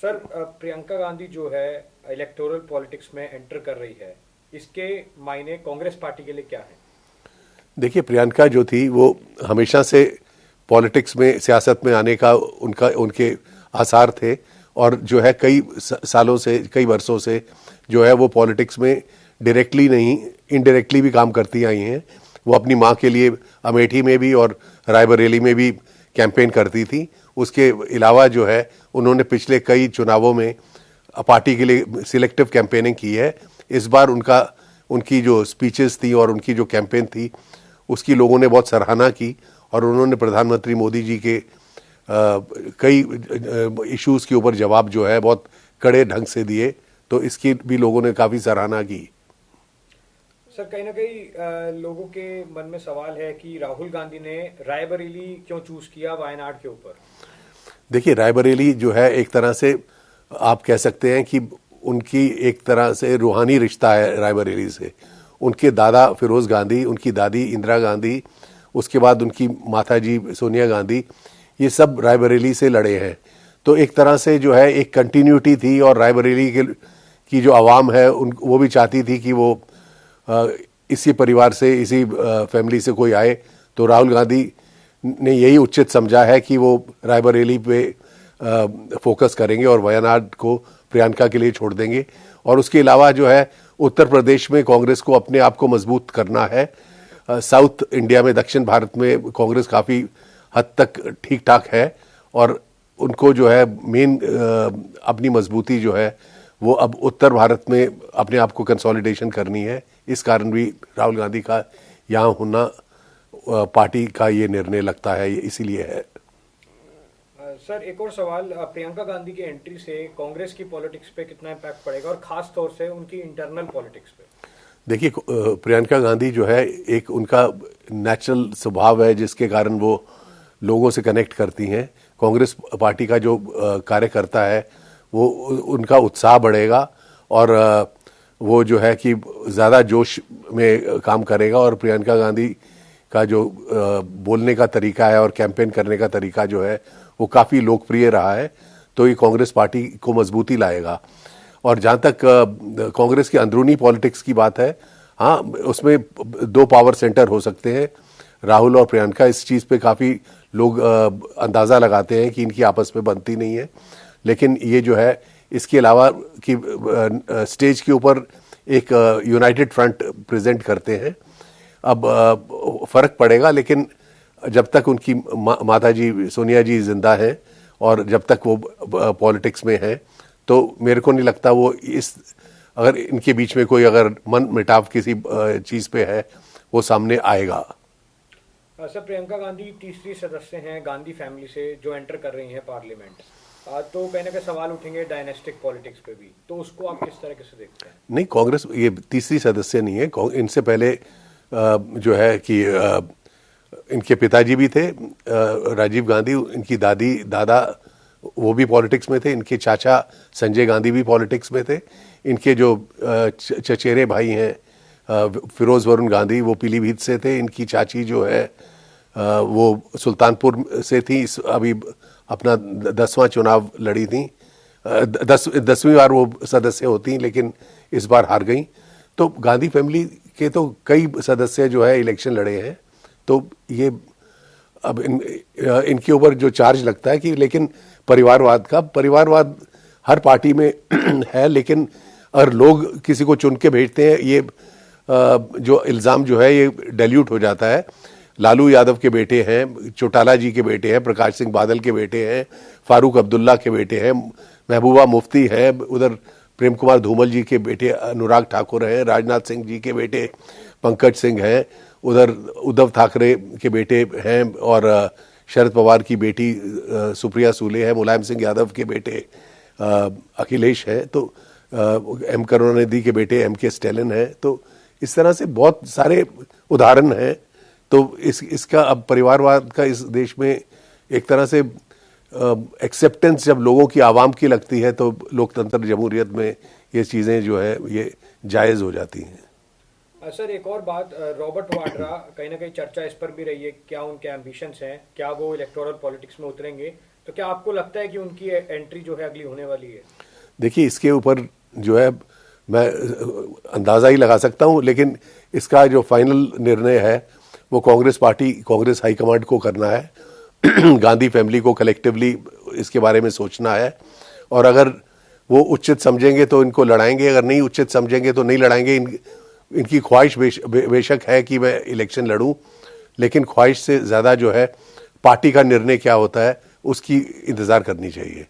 Sir, Priyanka Gandhi जो है electoral politics में एंटर कर रही है, इसके मायने कांग्रेस पार्टी के लिए क्या है? देखिए, प्रियंका जो थी वो हमेशा से पॉलिटिक्स में, सियासत में आने का उनका उनके आसार थे। और जो है कई सालों से, कई वर्षों से जो है वो पॉलिटिक्स में डायरेक्टली नहीं, इनडायरेक्टली भी काम करती आई हैं। वो अपनी माँ के लिए अमेठी में भी और रायबरेली में भी कैंपेन करती थी। उसके अलावा जो है उन्होंने पिछले कई चुनावों में पार्टी के लिए सिलेक्टिव कैंपेनिंग की है। इस बार उनकी जो स्पीचेस थी और उनकी जो कैंपेन थी उसकी लोगों ने बहुत सराहना की। और उन्होंने प्रधानमंत्री मोदी जी के कई इश्यूज के ऊपर जवाब जो है बहुत कड़े ढंग से दिए। तो इसकी भी लोगों ने काफ़ी सराहना की। सर, कहीं ना कहीं लोगों के मन में सवाल है कि राहुल गांधी ने रायबरेली क्यों चूज किया वायनाड के ऊपर? देखिए, रायबरेली जो है एक तरह से आप कह सकते हैं कि उनकी एक तरह से रूहानी रिश्ता है रायबरेली से। उनके दादा फिरोज़ गांधी, उनकी दादी इंदिरा गांधी, उसके बाद उनकी माता जी सोनिया गांधी, ये सब रायबरेली से लड़े हैं। तो एक तरह से जो है एक कंटिन्यूटी थी। और रायबरेली की जो आवाम है वो भी चाहती थी कि वो इसी परिवार से, इसी फैमिली से कोई आए। तो राहुल गांधी ने यही उचित समझा है कि वो रायबरेली पे फोकस करेंगे और वायनाड को प्रियंका के लिए छोड़ देंगे। और उसके अलावा जो है उत्तर प्रदेश में कांग्रेस को अपने आप को मजबूत करना है। साउथ इंडिया में, दक्षिण भारत में कांग्रेस काफ़ी हद तक ठीक ठाक है। और उनको जो है मेन अपनी मजबूती जो है वो अब उत्तर भारत में अपने आप को कंसोलिडेशन करनी है। इस कारण भी राहुल गांधी का यहाँ होना पार्टी का ये निर्णय लगता है, ये इसीलिए है। सर, एक और सवाल, प्रियंका गांधी की एंट्री से कांग्रेस की पॉलिटिक्स पे कितना इम्पैक्ट पड़ेगा और खास तौर से उनकी इंटरनल पॉलिटिक्स पे? देखिए, प्रियंका गांधी जो है एक उनका नेचुरल स्वभाव है जिसके कारण वो लोगों से कनेक्ट करती हैं। कांग्रेस पार्टी का जो कार्यकर्ता है वो उनका उत्साह बढ़ेगा और वो जो है कि ज़्यादा जोश में काम करेगा। और प्रियंका गांधी का जो बोलने का तरीका है और कैंपेन करने का तरीका जो है वो काफ़ी लोकप्रिय रहा है। तो ये कांग्रेस पार्टी को मजबूती लाएगा। और जहाँ तक कांग्रेस की अंदरूनी पॉलिटिक्स की बात है, हाँ, उसमें दो पावर सेंटर हो सकते हैं, राहुल और प्रियंका। इस चीज़ पे काफ़ी लोग अंदाज़ा लगाते हैं कि इनकी आपस में बनती नहीं है। लेकिन ये जो है इसके अलावा कि स्टेज के ऊपर एक यूनाइटेड फ्रंट प्रेजेंट करते हैं। अब फ़र्क पड़ेगा, लेकिन जब तक उनकी माता जी सोनिया जी जिंदा हैं और जब तक वो पॉलिटिक्स में हैं, तो मेरे को नहीं लगता वो अगर इनके बीच में कोई अगर मन मिटाव किसी चीज़ पे है वो सामने आएगा। सर, प्रियंका गांधी तीसरी सदस्य हैं गांधी फैमिली से जो एंटर कर रही हैं पार्लियामेंट। तो कहीं ना कहीं सवाल उठेंगे डायनेस्टिक पॉलिटिक्स पे भी, तो उसको आप किस तरह से देखते हैं? नहीं, कांग्रेस ये तीसरी सदस्य नहीं है। इनसे पहले जो है कि इनके पिताजी भी थे, राजीव गांधी, इनकी दादा वो भी पॉलिटिक्स में थे। इनके चाचा संजय गांधी भी पॉलिटिक्स में थे। इनके जो चचेरे भाई हैं फिरोज वरुण गांधी, वो पीलीभीत से थे। इनकी चाची जो है वो सुल्तानपुर से थी। अभी अपना 10वां चुनाव लड़ी थी। 10वीं बार वो सदस्य होती, लेकिन इस बार हार गई। तो गांधी फैमिली के तो कई सदस्य जो है इलेक्शन लड़े हैं। तो ये अब इनके ऊपर जो चार्ज लगता है कि, लेकिन परिवारवाद हर पार्टी में है। लेकिन अगर लोग किसी को चुन के भेजते हैं, ये जो इल्ज़ाम जो है ये डाइल्यूट हो जाता है। लालू यादव के बेटे हैं, चौटाला जी के बेटे हैं, प्रकाश सिंह बादल के बेटे हैं, फारूक अब्दुल्ला के बेटे हैं, महबूबा मुफ्ती है, उधर प्रेम कुमार धूमल जी के बेटे अनुराग ठाकुर हैं, राजनाथ सिंह जी के बेटे पंकज सिंह हैं, उधर उद्धव ठाकरे के बेटे हैं, और शरद पवार की बेटी सुप्रिया सूले है, मुलायम सिंह यादव के बेटे अखिलेश है, तो एम करुणानिधि के बेटे एम के स्टैलिन है। तो इस तरह से बहुत सारे उदाहरण हैं। तो इसका अब परिवारवाद का इस देश में एक तरह से एक्सेप्टेंस जब लोगों की, आवाम की लगती है, तो लोकतंत्र जमहूरियत में ये चीज़ें जो है ये जायज़ हो जाती हैं। सर, एक और बात, रॉबर्ट वाड्रा, कहीं ना कहीं चर्चा इस पर भी रही है, क्या उनके एम्बिशंस हैं, क्या वो इलेक्टोरल पॉलिटिक्स में उतरेंगे? तो क्या आपको लगता है कि उनकी एंट्री जो है अगली होने वाली है? देखिए, इसके ऊपर जो है मैं अंदाज़ा ही लगा सकता हूं, लेकिन इसका जो फाइनल निर्णय है वो कांग्रेस पार्टी, कांग्रेस हाईकमांड को करना है। गांधी फैमिली को कलेक्टिवली इसके बारे में सोचना है, और अगर वो उचित समझेंगे तो इनको लड़ाएंगे, अगर नहीं उचित समझेंगे तो नहीं लड़ाएंगे। इनकी ख्वाहिश बेशक है कि मैं इलेक्शन लड़ूं, लेकिन ख्वाहिश से ज़्यादा जो है पार्टी का निर्णय क्या होता है उसकी इंतज़ार करनी चाहिए।